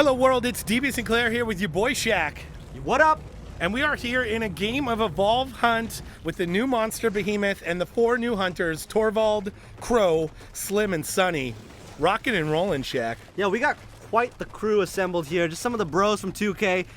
Hello world, it's DB Sinclair here with your boy Shaq. What up? And we are here in a game of Evolve Hunt with the new monster Behemoth and the 4 new hunters, Torvald, Crow, Slim, and Sunny. Rockin' and rollin', Shaq. Yeah, we got quite the crew assembled here. Just some of the bros from 2K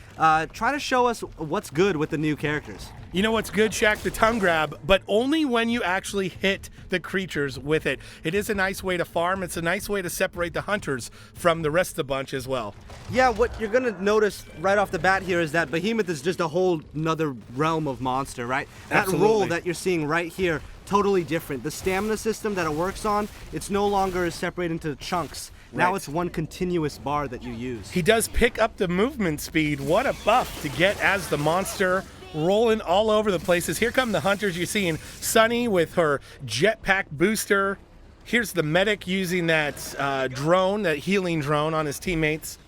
trying to show us what's good with the new characters. You know what's good, Shaq? The tongue grab, but only when you actually hit the creatures with it. It is a nice way to farm. It's a nice way to separate the hunters from the rest of the bunch as well. Yeah, what you're going to notice right off the bat here is that Behemoth is just a whole nother realm of monster, right? Absolutely. That roll that you're seeing right here, totally different. The stamina system that it works on, it's no longer separated into chunks. Now Right. it's one continuous bar that you use. He does pick up the movement speed. What a buff to get as the monster, rolling all over the places. Here come the hunters. You're seeing Sunny with her jetpack booster. Here's the medic using that drone, that healing drone on his teammates.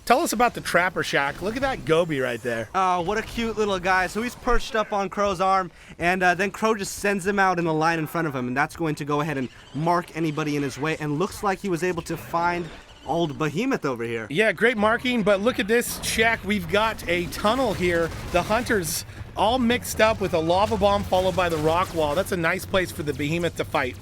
Tell us about the Trapper, Shaq. Look at that Goby right there. Oh, what a cute little guy. So he's perched up on Crow's arm, and then Crow just sends him out in a line in front of him, and that's going to go ahead and mark anybody in his way, and looks like he was able to find old Behemoth over here. Yeah, great marking, but look at this, Shaq. We've got a tunnel here. The hunters all mixed up with a lava bomb followed by the rock wall. That's a nice place for the Behemoth to fight.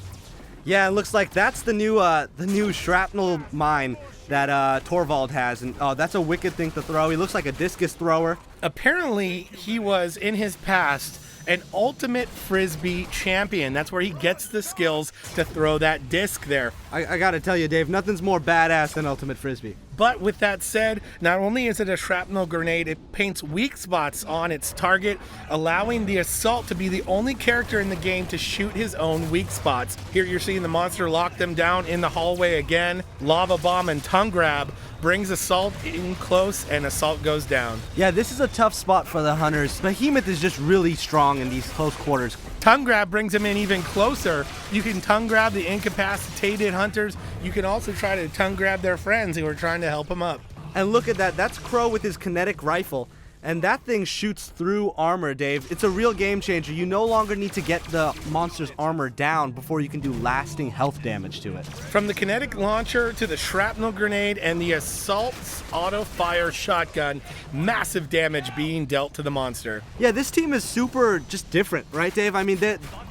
Yeah, it looks like that's the new shrapnel mine that Torvald has, and oh, that's a wicked thing to throw. He looks like a discus thrower. Apparently, he was, in his past, an ultimate frisbee champion. That's where he gets the skills to throw that disc there. I gotta tell you, Dave, nothing's more badass than ultimate frisbee. But with that said, not only is it a shrapnel grenade, it paints weak spots on its target, allowing the Assault to be the only character in the game to shoot his own weak spots. Here you're seeing the monster lock them down in the hallway again. Lava Bomb and Tongue Grab brings Assault in close, and Assault goes down. Yeah, this is a tough spot for the hunters. Behemoth is just really strong in these close quarters. Tongue Grab brings him in even closer. You can tongue grab the incapacitated hunters. You can also try to tongue grab their friends who are trying to help him up. And look at that, that's Crow with his kinetic rifle. And that thing shoots through armor, Dave. It's a real game changer. You no longer need to get the monster's armor down before you can do lasting health damage to it. From the kinetic launcher to the shrapnel grenade and the Assault's auto-fire shotgun, massive damage being dealt to the monster. Yeah, this team is super just different, right, Dave? I mean,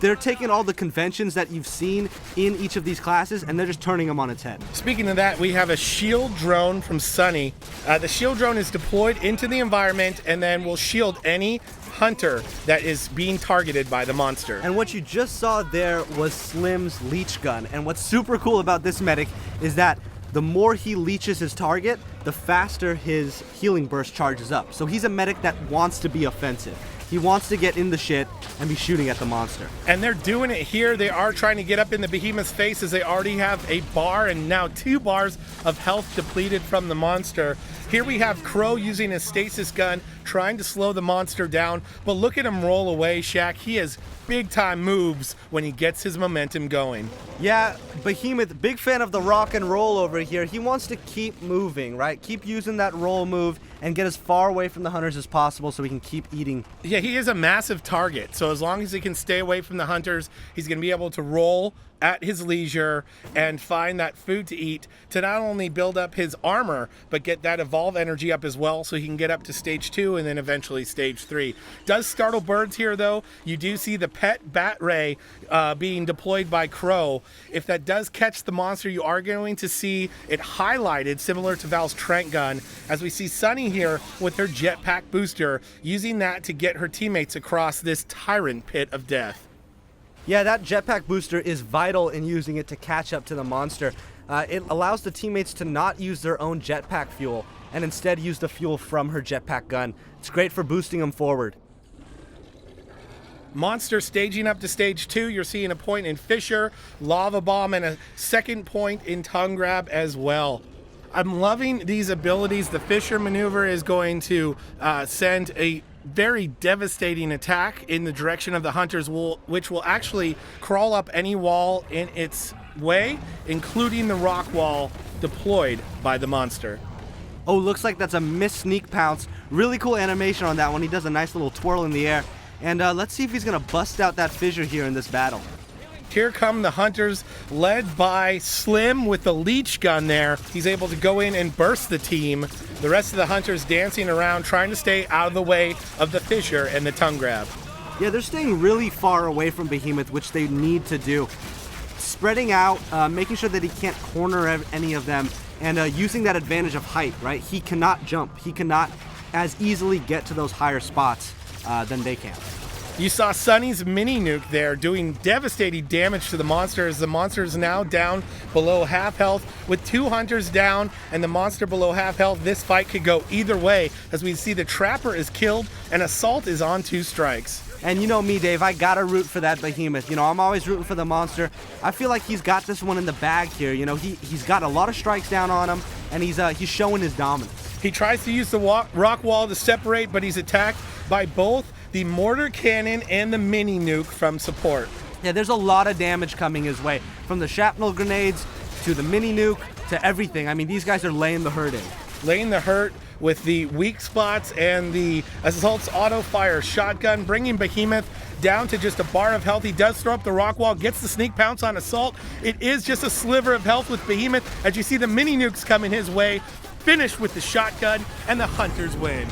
they're taking all the conventions that you've seen in each of these classes, and they're just turning them on its head. Speaking of that, we have a shield drone from Sunny. The shield drone is deployed into the environment and then will shield any hunter that is being targeted by the monster. And what you just saw there was Slim's leech gun. And what's super cool about this medic is that the more he leeches his target, the faster his healing burst charges up. So he's a medic that wants to be offensive. He wants to get in the shit and be shooting at the monster. And they're doing it here. They are trying to get up in the Behemoth's face as they already have a bar and now 2 bars of health depleted from the monster. Here we have Crow using his stasis gun, trying to slow the monster down. But look at him roll away, Shaq. He has big time moves when he gets his momentum going. Yeah, Behemoth, big fan of the rock and roll over here. He wants to keep moving, right? Keep using that roll move and get as far away from the hunters as possible so he can keep eating. Yeah, he is a massive target. So as long as he can stay away from the hunters, he's going to be able to roll at his leisure and find that food to eat to not only build up his armor, but get that evolve energy up as well so he can get up to stage 2 and then eventually stage 3. Does startle birds here though. You do see the pet bat ray being deployed by Crow. If that does catch the monster, you are going to see it highlighted similar to Val's Trent gun, as we see Sunny here with her jetpack booster, using that to get her teammates across this tyrant pit of death. Yeah, that jetpack booster is vital in using it to catch up to the monster. It allows the teammates to not use their own jetpack fuel and instead use the fuel from her jetpack gun. It's great for boosting them forward. Monster staging up to stage 2. You're seeing a point in Fisher, Lava Bomb, and a second point in Tongue Grab as well. I'm loving these abilities. The Fisher maneuver is going to send a very devastating attack in the direction of the hunters, which will actually crawl up any wall in its way, including the rock wall deployed by the monster. Oh, looks like that's a missed sneak pounce. Really cool animation on that one. He does a nice little twirl in the air. And let's see if he's going to bust out that fissure here in this battle. Here come the hunters, led by Slim with the leech gun there. He's able to go in and burst the team. The rest of the hunters dancing around, trying to stay out of the way of the fissure and the tongue grab. Yeah, they're staying really far away from Behemoth, which they need to do. Spreading out, making sure that he can't corner any of them, and using that advantage of height, right? He cannot jump. He cannot as easily get to those higher spots than they can. You saw Sunny's mini nuke there doing devastating damage to the monster, as the monster is now down below half health. With 2 hunters down and the monster below half health, this fight could go either way, as we see the trapper is killed and Assault is on 2 strikes. And you know me, Dave, I gotta root for that Behemoth. You know, I'm always rooting for the monster. I feel like he's got this one in the bag here. You know, he's got a lot of strikes down on him, and he's showing his dominance. He tries to use the rock wall to separate, but he's attacked by both the mortar cannon and the mini nuke from support. Yeah, there's a lot of damage coming his way, from the shrapnel grenades to the mini nuke to everything. I mean, these guys are laying the hurt in. Laying the hurt with the weak spots and the Assault's auto fire shotgun, bringing Behemoth down to just a bar of health. He does throw up the rock wall, gets the sneak pounce on Assault. It is just a sliver of health with Behemoth, as you see the mini nukes coming his way, finished with the shotgun, and the hunters win.